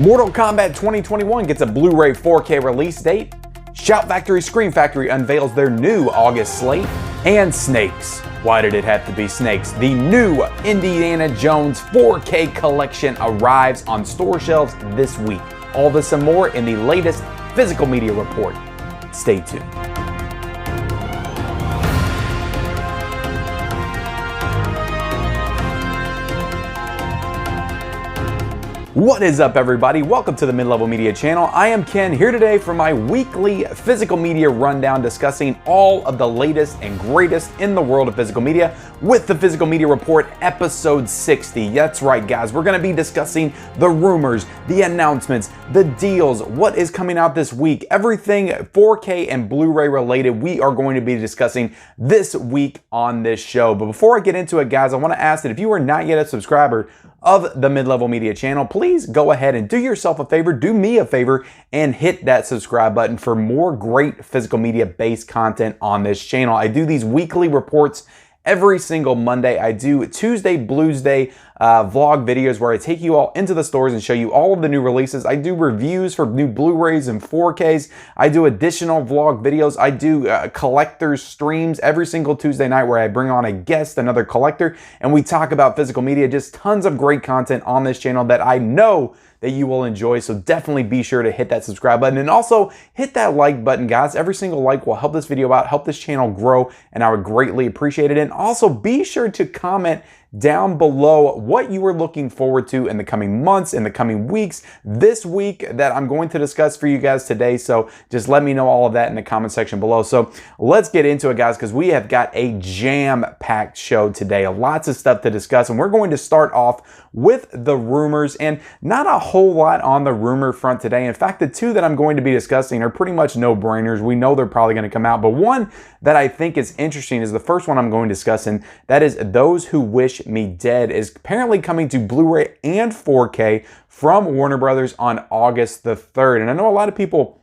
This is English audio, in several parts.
Mortal Kombat 2021 gets a Blu-ray 4K release date. Shout Factory Scream Factory unveils their new August slate. And Snakes. Why did it have to be snakes? The new Indiana Jones 4K collection arrives on store shelves this week. All this and more in the latest physical media report. Stay tuned. What is up, everybody? Welcome to the Mid-Level Media channel. I am Ken, here today for my weekly physical media rundown discussing all of the latest and greatest in the world of physical media with the Physical Media Report episode 60. That's right, guys. We're going to be discussing the rumors, the announcements, the deals, what is coming out this week, everything 4K and Blu-ray related we are going to be discussing this week on this show. But before I get into it, guys, I want to ask that if you are not yet a subscriber of the Mid-Level Media channel, please go ahead and do yourself a favor, do me a favor, and hit that subscribe button for more great physical media based content on this channel. I do these weekly reports every single Monday. I do Tuesday Blues Day vlog videos where I take you all into the stores and show you all of the new releases. I do reviews for new Blu-rays and 4Ks. I do additional vlog videos. I do collectors streams every single Tuesday night where I bring on a guest, another collector, and we talk about physical media. Just tons of great content on this channel that I know that you will enjoy. So definitely be sure to hit that subscribe button and also hit that like button, guys. Every single like will help this video out, help this channel grow, and I would greatly appreciate it. And also be sure to comment down below what you are looking forward to in the coming months, in the coming weeks, this week that I'm going to discuss for you guys today. So just let me know all of that in the comment section below. So let's get into it, guys, because we have got a jam-packed show today. Lots of stuff to discuss, and we're going to start off with the rumors, and not a whole lot on the rumor front today. In fact, the two that I'm going to be discussing are pretty much no-brainers. We know they're probably going to come out, but one that I think is interesting is the first one I'm going to discuss, and that is Those Who Wish Me Dead is apparently coming to Blu-ray and 4K from Warner Brothers on August the 3rd. And I know a lot of people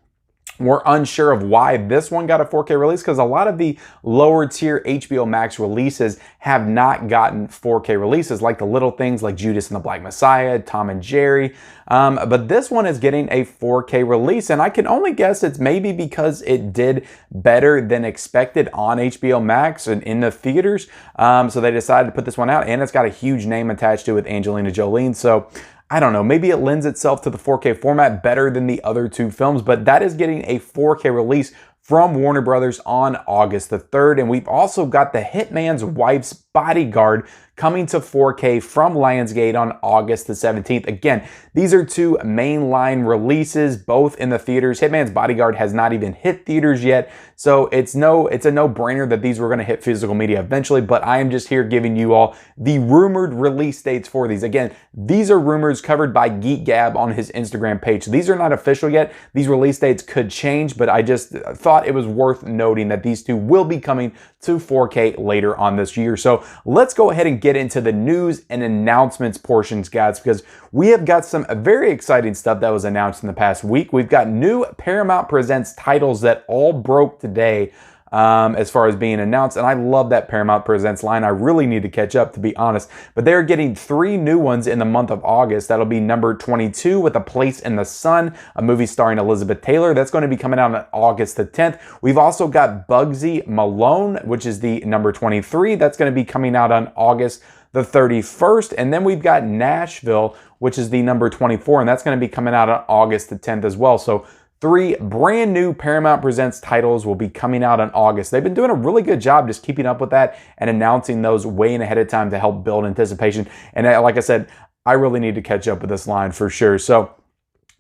were unsure of why this one got a 4K release, because a lot of the lower tier HBO Max releases have not gotten 4K releases, like the little things like Judas and the Black Messiah, Tom and Jerry. But this one is getting a 4K release, and I can only guess it's maybe because it did better than expected on HBO Max and in the theaters. So they decided to put this one out, and it's got a huge name attached to it with Angelina Jolie. So I don't know, maybe it lends itself to the 4K format better than the other two films, but that is getting a 4K release from Warner Brothers on August the 3rd. And we've also got the Hitman's Wife's Bodyguard coming to 4K from Lionsgate on August the 17th. Again, these are two mainline releases, both in the theaters. Hitman's Bodyguard has not even hit theaters yet, so it's a no-brainer that these were going to hit physical media eventually, but I am just here giving you all the rumored release dates for these. Again, these are rumors covered by Geek Gab on his Instagram page. So these are not official yet. These release dates could change, but I just thought it was worth noting that these two will be coming to 4K later on this year. So let's go ahead and get into the news and announcements portions, guys, because we have got some very exciting stuff that was announced in the past week. We've got new Paramount Presents titles that all broke today as far as being announced, and I love that Paramount Presents line. I really need to catch up, to be honest, but they're getting 3 new ones in the month of August. That'll be number 22 with A Place in the Sun, a movie starring Elizabeth Taylor. That's going to be coming out on August the 10th. We've also got Bugsy Malone, which is the number 23. That's going to be coming out on August the 31st. And then we've got Nashville, which is the number 24, and that's going to be coming out on August the 10th as well. So 3 brand new Paramount Presents titles will be coming out in August. They've been doing a really good job just keeping up with that and announcing those way in ahead of time to help build anticipation. And like I said, I really need to catch up with this line for sure. So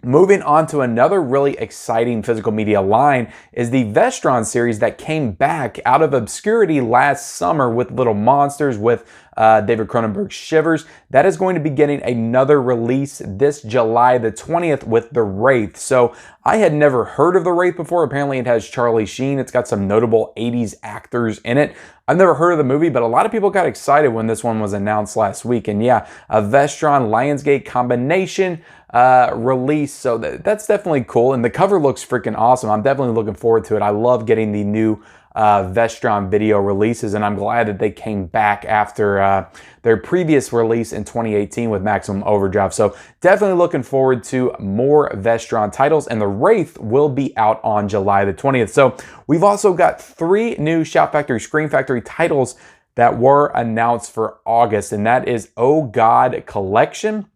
moving on to another really exciting physical media line is the Vestron series that came back out of obscurity last summer with Little Monsters, with David Cronenberg's Shivers. That is going to be getting another release this July the 20th with The Wraith. So I had never heard of The Wraith before. Apparently it has Charlie Sheen. It's got some notable 80s actors in it. I've never heard of the movie, but a lot of people got excited when this one was announced last week. And yeah, a Vestron Lionsgate combination release. So that's definitely cool. And the cover looks freaking awesome. I'm definitely looking forward to it. I love getting the new Vestron video releases, and I'm glad that they came back after their previous release in 2018 with Maximum Overdrive. So definitely looking forward to more Vestron titles, and the Wraith will be out on July the 20th. So we've also got 3 new Shout Factory, Scream Factory titles that were announced for August, and that is Oh God Collection.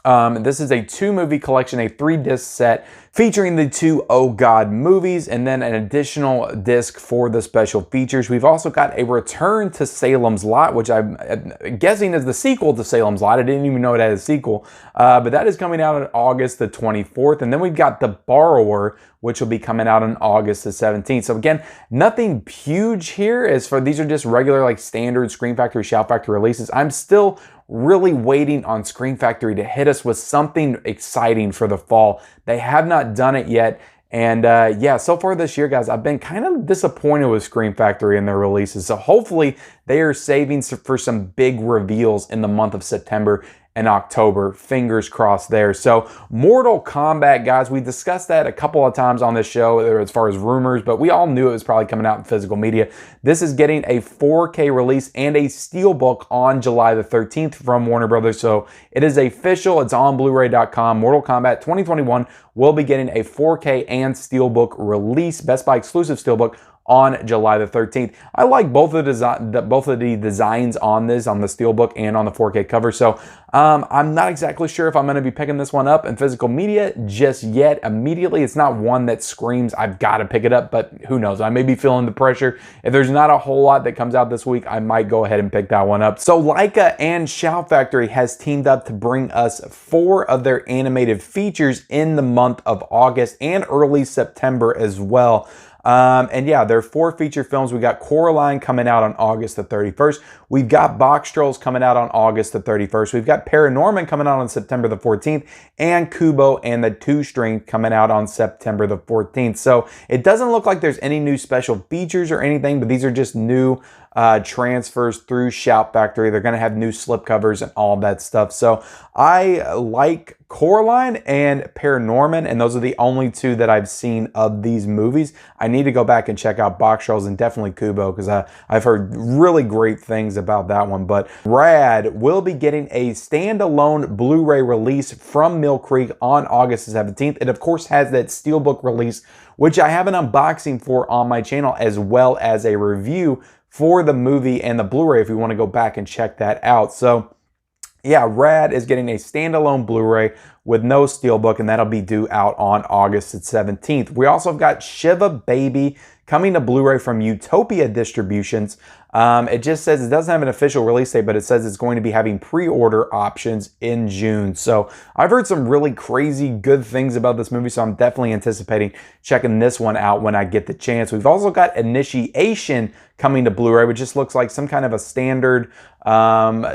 This is a 2-movie collection, a 3-disc set featuring the 2 Oh God movies, and then an additional disc for the special features. We've also got a Return to Salem's Lot, which I'm guessing is the sequel to Salem's Lot. I didn't even know it had a sequel, but that is coming out on August the 24th. And then we've got The Borrower, which will be coming out on August the 17th. So again, nothing huge here. As for these are just regular, like, standard Scream Factory, Shout Factory releases. I'm still really waiting on Scream Factory to hit us with something exciting for the fall. They have not done it yet. And yeah, so far this year, guys, I've been kind of disappointed with Scream Factory and their releases. So hopefully they are saving for some big reveals in the month of September and October. Fingers crossed there. So Mortal Kombat, guys, we discussed that a couple of times on this show as far as rumors, but we all knew it was probably coming out in physical media. This is getting a 4K release and a steelbook on July the 13th from Warner Brothers. So it is official. It's on Bluray.com. Mortal Kombat 2021 will be getting a 4K and steelbook release, Best Buy exclusive steelbook, on July the 13th. I like both of the designs on this, on the steelbook and on the 4K cover. So I'm not exactly sure if I'm going to be picking this one up in physical media just yet. Immediately, it's not one that screams I've got to pick it up, but who knows? I may be feeling the pressure. If there's not a whole lot that comes out this week, I might go ahead and pick that one up. So Leica and Shout Factory has teamed up to bring us 4 of their animated features in the month of August and early September as well. And yeah, there are 4 feature films. We got Coraline coming out on August the 31st. We've got Box Trolls coming out on August the 31st. We've got Paranorman coming out on September the 14th, and Kubo and the 2-String coming out on September the 14th. So it doesn't look like there's any new special features or anything, but these are just new transfers through Shout Factory. They're going to have new slipcovers and all that stuff. So I like Coraline and Paranorman, and those are the only 2 that I've seen of these movies. I need to go back and check out Box Trolls and definitely Kubo, because I've heard really great things about that one. But Rad will be getting a standalone Blu-ray release from Mill Creek on August the 17th. It of course has that steelbook release, which I have an unboxing for on my channel, as well as a review for the movie and the Blu-ray if you want to go back and check that out. So yeah, Rad is getting a standalone Blu-ray with no steelbook, and that'll be due out on August the 17th. We also have got Shiva Baby coming to Blu-ray from Utopia Distributions. It just says it doesn't have an official release date, but it says it's going to be having pre-order options in June. So I've heard some really crazy good things about this movie, so I'm definitely anticipating checking this one out when I get the chance. We've also got Initiation coming to Blu-ray, which just looks like some kind of a standard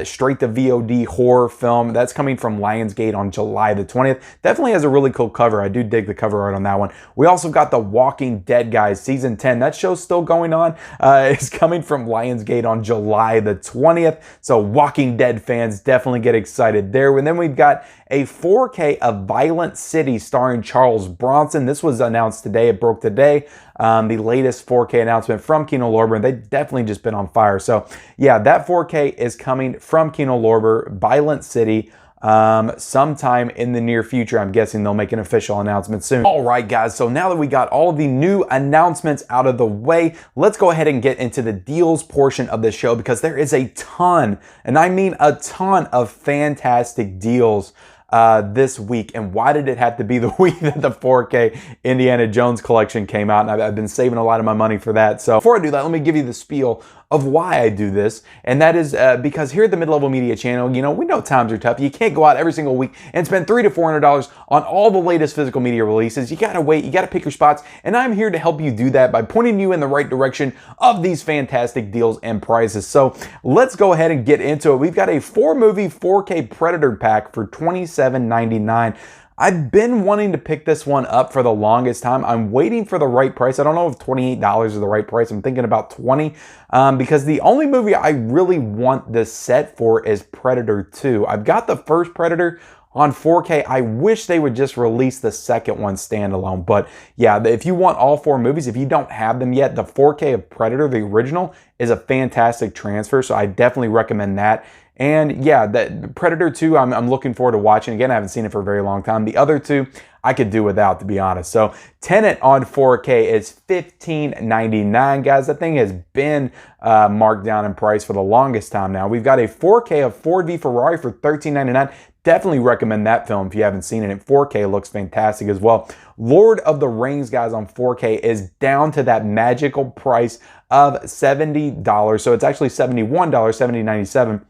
straight to VOD horror film. That's coming from Lionsgate on July the 20th. Definitely has a really cool cover. I do dig the cover art on that one. We also got The Walking Dead, guys, season 10. That show's still going on. It's coming from Lionsgate on July the 20th. So Walking Dead fans definitely get excited there. And then we've got a 4K of Violent City starring Charles Bronson. This was announced today. It broke today. The latest 4K announcement from Kino Lorber, and they've definitely just been on fire. So yeah, that 4K is coming from Kino Lorber, Violent City, sometime in the near future. I'm guessing they'll make an official announcement soon. All right, guys, so now that we got all of the new announcements out of the way, let's go ahead and get into the deals portion of the show, because there is a ton, and I mean a ton, of fantastic deals this week. And why did it have to be the week that the 4K Indiana Jones collection came out? And I've been saving a lot of my money for that. So before I do that, let me give you the spiel of why I do this. And that is because here at the Mid-Level Media channel, you know, we know times are tough. You can't go out every single week and spend $300 to $400 on all the latest physical media releases. You gotta wait, you gotta pick your spots. And I'm here to help you do that by pointing you in the right direction of these fantastic deals and prices. So let's go ahead and get into it. We've got a 4-movie 4K Predator pack for $27.99. I've been wanting to pick this one up for the longest time. I'm waiting for the right price. I don't know if $28 is the right price. I'm thinking about $20 because the only movie I really want this set for is Predator 2. I've got the first Predator on 4K. I wish they would just release the second one standalone. But yeah, if you want all 4 movies, if you don't have them yet, the 4K of Predator, the original, is a fantastic transfer. So I definitely recommend that. And yeah, that Predator 2, I'm looking forward to watching. Again, I haven't seen it for a very long time. The other 2, I could do without, to be honest. So Tenet on 4K is $15.99, guys. That thing has been marked down in price for the longest time now. We've got a 4K of Ford v Ferrari for $13.99. Definitely recommend that film if you haven't seen it. And 4K looks fantastic as well. Lord of the Rings, guys, on 4K is down to that magical price of $70. So it's actually $71, $70.97.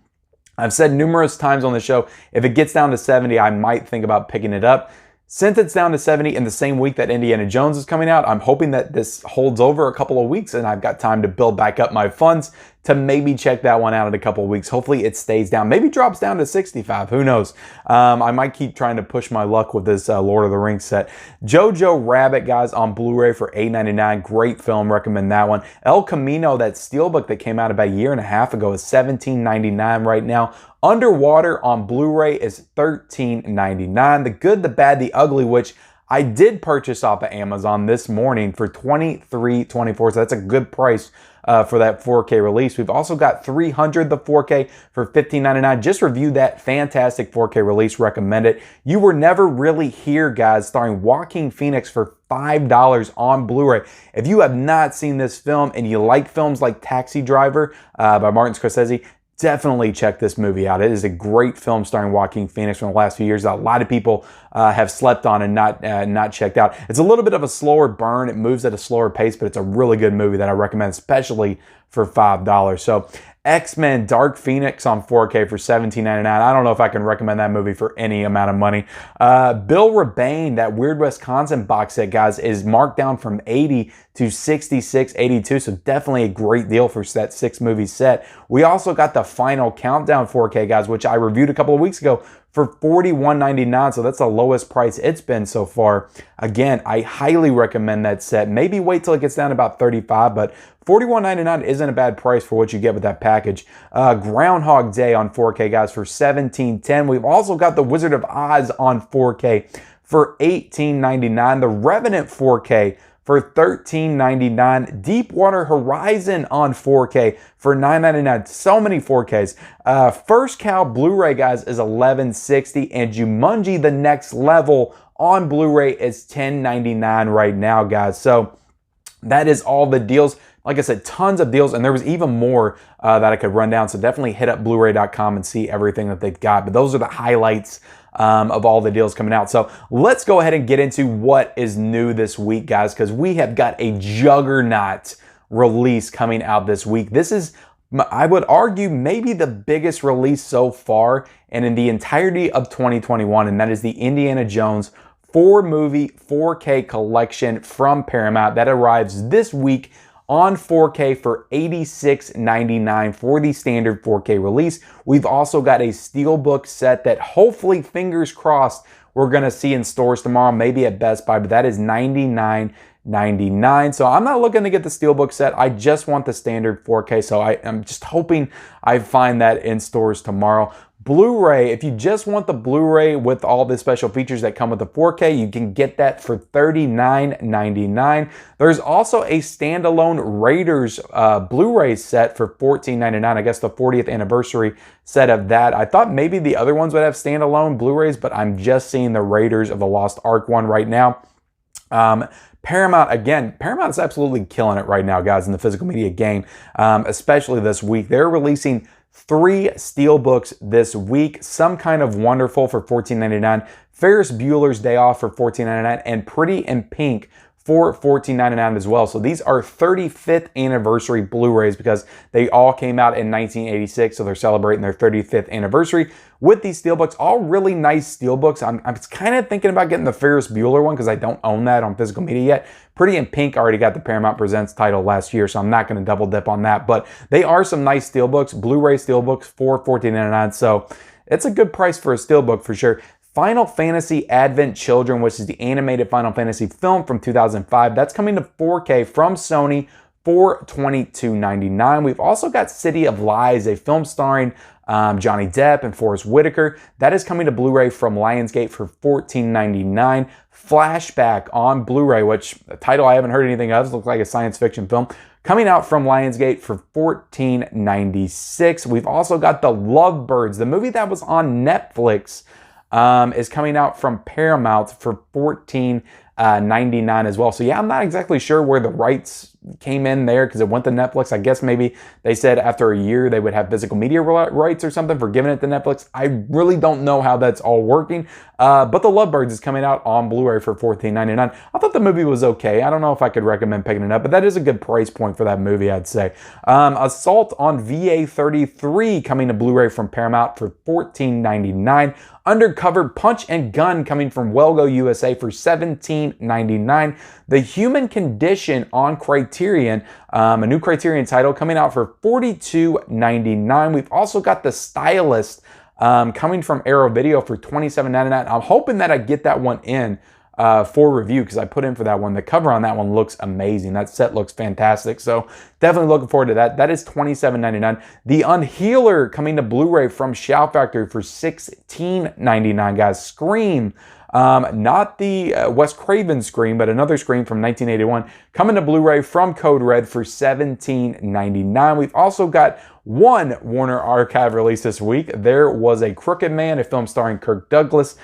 I've said numerous times on the show, if it gets down to 70, I might think about picking it up. Since it's down to 70 in the same week that Indiana Jones is coming out, I'm hoping that this holds over a couple of weeks and I've got time to build back up my funds to maybe check that one out in a couple of weeks. Hopefully it stays down, maybe drops down to 65, who knows. I might keep trying to push my luck with this Lord of the Rings set. Jojo Rabbit, guys, on Blu-ray for $8.99, great film, recommend that one. El Camino, that steelbook that came out about a year and a half ago, is $17.99 right now. Underwater on Blu-ray is $13.99. The Good, the Bad, the Ugly, which I did purchase off of Amazon this morning for $23.24, so that's a good price for that 4K release. We've also got 300, the 4K, for $15.99. Just reviewed that fantastic 4K release, recommend it. You Were Never Really Here, guys, starring Joaquin Phoenix for $5 on Blu-ray. If you have not seen this film and you like films like Taxi Driver by Martin Scorsese, definitely check this movie out. It is a great film starring Joaquin Phoenix from the last few years that a lot of people have slept on and not checked out. It's a little bit of a slower burn. It moves at a slower pace, but it's a really good movie that I recommend, especially for $5. So X-Men Dark Phoenix on 4K for $17.99. I don't know if I can recommend that movie for any amount of money. Bill Rebane, that Weird Wisconsin box set, guys, is marked down from $80 to $66.82. So definitely a great deal for that 6-movie set. We also got the Final Countdown 4K, guys, which I reviewed a couple of weeks ago for $41.99. So that's the lowest price it's been so far. Again, I highly recommend that set. Maybe wait till it gets down to about $35, but $41.99 isn't a bad price for what you get with that package. Groundhog Day on 4K, guys, for $17.10. We've also got The Wizard of Oz on 4K for $18.99. The Revenant 4K for $13.99. Deepwater Horizon on 4K for $9.99. So many 4Ks. First Cow Blu-ray, guys, is $11.60. And Jumanji: The Next Level on Blu-ray is $10.99 right now, guys. So that is all the deals. Like I said, tons of deals, and there was even more that I could run down. So definitely hit up Bluray.com and see everything that they've got. But those are the highlights of all the deals coming out. So let's go ahead and get into what is new this week, guys, because we have got a juggernaut release coming out this week. This is, I would argue, maybe the biggest release so far and in the entirety of 2021, and that is the Indiana Jones 4-movie 4K collection from Paramount that arrives this week on 4K for $86.99 for the standard 4K release. We've also got a steelbook set that hopefully, fingers crossed, we're going to see in stores tomorrow, maybe at Best Buy, but that is $99.99. So I'm not looking to get the steelbook set. I just want the standard 4K. So I'm just hoping I find that in stores tomorrow. Blu-ray, if you just want the Blu-ray with all the special features that come with the 4K, you can get that for $39.99. There's also a standalone Raiders Blu-ray set for $14.99. I guess the 40th anniversary set of that. I thought maybe the other ones would have standalone Blu-rays, but I'm just seeing the Raiders of the Lost Ark one right now. Paramount, again, Paramount is absolutely killing it right now, guys, in the physical media game, especially this week. They're releasing 3 steelbooks this week. Some Kind of Wonderful for $14.99, Ferris Bueller's Day Off for $14.99, and Pretty in Pink for $14.99 as well. So these are 35th anniversary Blu-rays because they all came out in 1986, so they're celebrating their 35th anniversary with these steelbooks. All really nice steelbooks. I'm kind of thinking about getting the Ferris Bueller one because I don't own that on physical media yet. Pretty in Pink already got the Paramount Presents title last year, so I'm not going to double dip on that. But they are some nice steelbooks, Blu-ray steelbooks for $14.99. So it's a good price for a steelbook for sure. Final Fantasy Advent Children, which is the animated Final Fantasy film from 2005. That's coming to 4K from Sony for $22.99. We've also got City of Lies, a film starring Johnny Depp and Forest Whitaker. That is coming to Blu-ray from Lionsgate for $14.99. Flashback on Blu-ray, which a title I haven't heard anything of. It looks like a science fiction film. Coming out from Lionsgate for $14.96. We've also got The Lovebirds, the movie that was on Netflix, is coming out from Paramount for $14.99 as well. So yeah, I'm not exactly sure where the rights came in there because it went to Netflix. I guess maybe they said after a year they would have physical media rights or something for giving it to Netflix. I really don't know how that's all working. But The Lovebirds is coming out on Blu-ray for $14.99. I thought the movie was okay. I don't know if I could recommend picking it up, but that is a good price point for that movie, I'd say. Assault on VA-33 coming to Blu-ray from Paramount for $14.99. Undercover Punch and Gun coming from Wellgo USA for $17.99. The Human Condition on Criterion, a new Criterion title, coming out for $42.99. We've also got The Stylist coming from Arrow Video for $27.99. I'm hoping that I get that one in for review because I put in for that one. The cover on that one looks amazing. That set looks fantastic. So definitely looking forward to that. That is $27.99. The Unhealer coming to Blu-ray from Shout Factory for $16.99, guys. Scream. Not the Wes Craven Scream, but another Scream from 1981 coming to Blu-ray from Code Red for $17.99. We've also got one Warner Archive release this week. There was a Crooked Man, a film starring Kirk Douglas,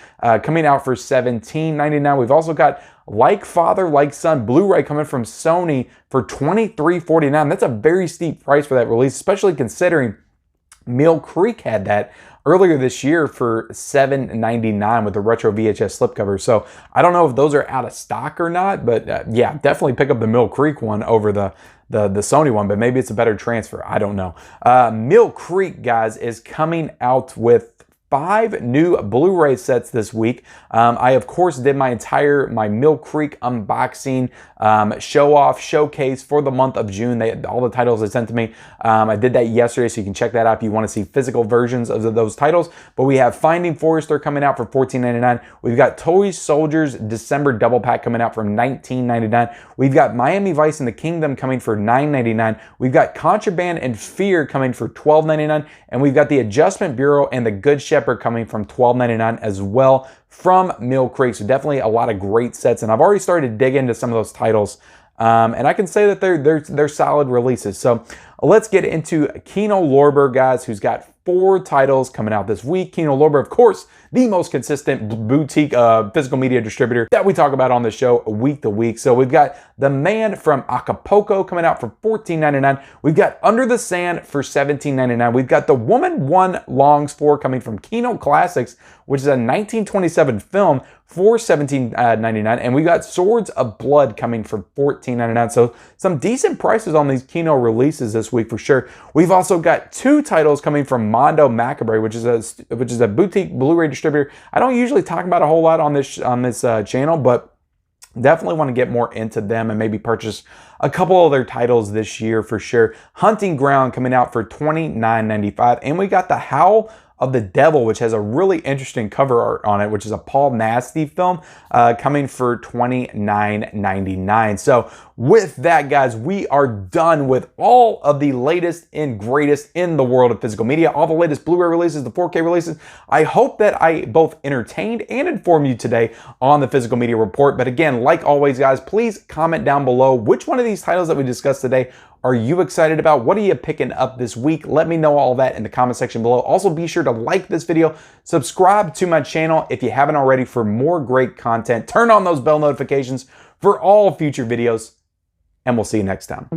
coming out for $17.99. We've also got Like Father, Like Son Blu-ray coming from Sony for $23.49. That's a very steep price for that release, especially considering Mill Creek had that earlier this year for $7.99 with the retro VHS slipcover. So I don't know if those are out of stock or not, but yeah, definitely pick up the Mill Creek one over the Sony one, but maybe it's a better transfer. I don't know. Mill Creek, guys, is coming out with 5 new Blu-ray sets this week. I, of course, did my Mill Creek unboxing showcase for the month of June. All the titles they sent to me. I did that yesterday, so you can check that out if you want to see physical versions of those titles. But we have Finding Forrester coming out for $14.99. We've got Toy Soldiers December double pack coming out for $19.99. We've got Miami Vice and the Kingdom coming for $9.99. We've got Contraband and Fear coming for $12.99. And we've got the Adjustment Bureau and the Good Shepherd coming from $12.99 as well from Mill Creek. So definitely a lot of great sets, and I've already started to dig into some of those titles, and I can say that they're solid releases. So let's get into Kino Lorber, guys, who's got 4 titles coming out this week. Kino Lorber, of course, the most consistent boutique physical media distributor that we talk about on the show week to week. So we've got The Man from Acapulco coming out for $14.99. We've got Under the Sand for $17.99. We've got The Woman One Longs For coming from Kino Classics, which is a 1927 film, for $17.99. And we got Swords of Blood coming for $14.99. So some decent prices on these Kino releases this week for sure. We've also got 2 titles coming from Mondo Macabre, which is a boutique Blu-ray distributor. I don't usually talk about a whole lot on this channel, but definitely want to get more into them and maybe purchase a couple of their titles this year for sure. Hunting Ground coming out for $29.95. And we got The Howl of the Devil, which has a really interesting cover art on it, which is a Paul Nasty film, coming for $29.99. So with that, guys, we are done with all of the latest and greatest in the world of physical media, all the latest Blu-ray releases, the 4K releases. I hope that I both entertained and informed you today on the Physical Media Report. But again, like always, guys, please comment down below which one of these titles that we discussed today are you excited about? What are you picking up this week? Let me know all that in the comment section below. Also, be sure to like this video, subscribe to my channel if you haven't already for more great content. Turn on those bell notifications for all future videos, and we'll see you next time.